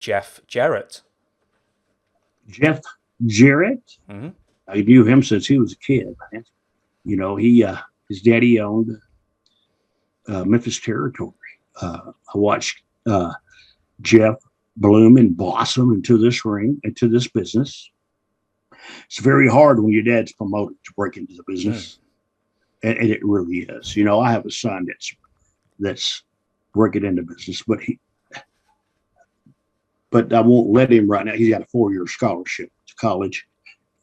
Jeff Jarrett. Jeff Jarrett. Mm-hmm. I knew him since he was a kid. Man. He his daddy owned Memphis Territory. I watched Jeff bloom and blossom into this ring, into this business. It's very hard when your dad's promoted to break into the business, and it really is. I have a son that's breaking into business, but I won't let him right now. He's got a 4-year scholarship to college,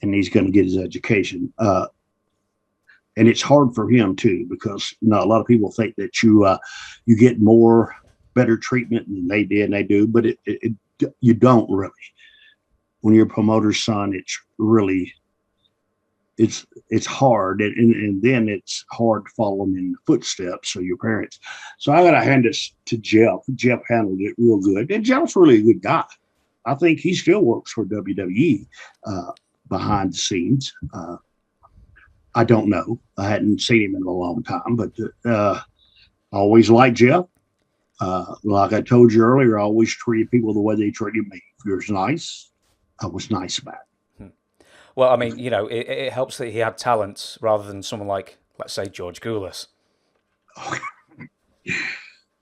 and he's going to get his education. And it's hard for him too, because a lot of people think that you get better treatment than they did, and they do, but you don't really. When you're a promoter's son, it's hard, and then it's hard to follow them in the footsteps of your parents. So I got to hand this to Jeff. Jeff handled it real good, and Jeff's really a good guy. I think he still works for WWE behind the scenes. I don't know. I hadn't seen him in a long time, but I always liked Jeff. Like I told you earlier, I always treated people the way they treated me. If you're nice, I was nice about it. Well, I mean, it helps that he had talent rather than someone like, let's say, George Gulas.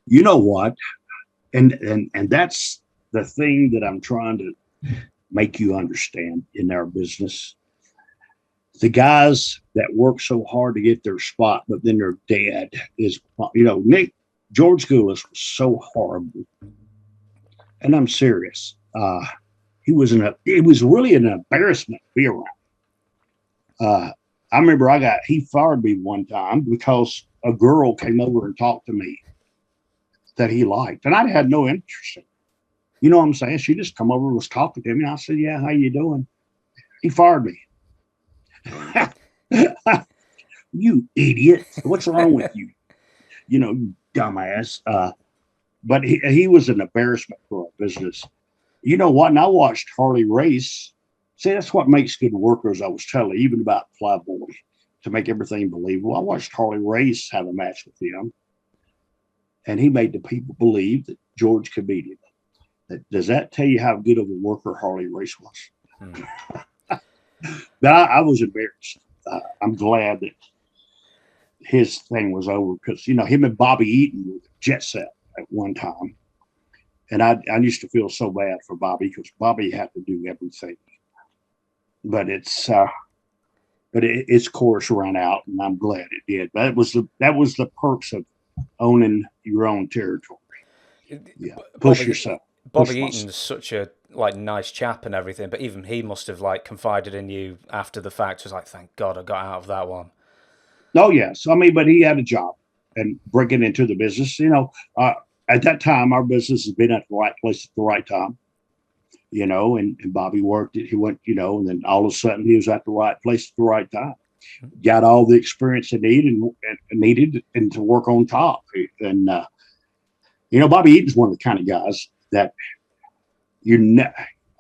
You know what? And that's the thing that I'm trying to make you understand in our business. The guys that work so hard to get their spot, but then their dad is, George Gulas was so horrible. And I'm serious. It was really an embarrassment to be around. I remember he fired me one time because a girl came over and talked to me that he liked. And I had no interest in it. You know what I'm saying? She just come over and was talking to me. And I said, yeah, how you doing? He fired me. You idiot. What's wrong with you? You dumbass. But he was an embarrassment for our business. You know what? And I watched Harley race. See, that's what makes good workers. I was telling you, even about Flyboy, to make everything believable. I watched Harley race have a match with him, and he made the people believe that George could beat him. Does that tell you how good of a worker Harley race was? But I was embarrassed. I'm glad that his thing was over because, him and Bobby Eaton were jet set at one time. And I used to feel so bad for Bobby because Bobby had to do everything. But its course ran out, and I'm glad it did. That was the perks of owning your own territory. Yeah, push yourself. Bobby Eaton's such a nice chap and everything, but even he must have confided in you after the fact. Was like, thank God I got out of that one. Oh yes, but he had a job and breaking into the business. At that time, our business has been at the right place at the right time. And Bobby worked it. He went, and then all of a sudden he was at the right place at the right time. Got all the experience he needed and to work on top. And Bobby Eaton's one of the kind of guys that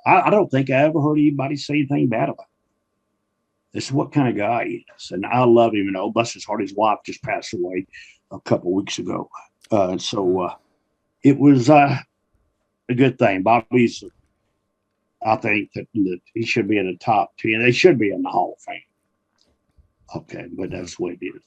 I don't think I ever heard anybody say anything bad about him. This is what kind of guy he is. And I love him. Bless his heart, his wife just passed away a couple of weeks ago. And so it was a good thing. Bobby's, I think that he should be in the top 10. They should be in the Hall of Fame. Okay, but that's what it is.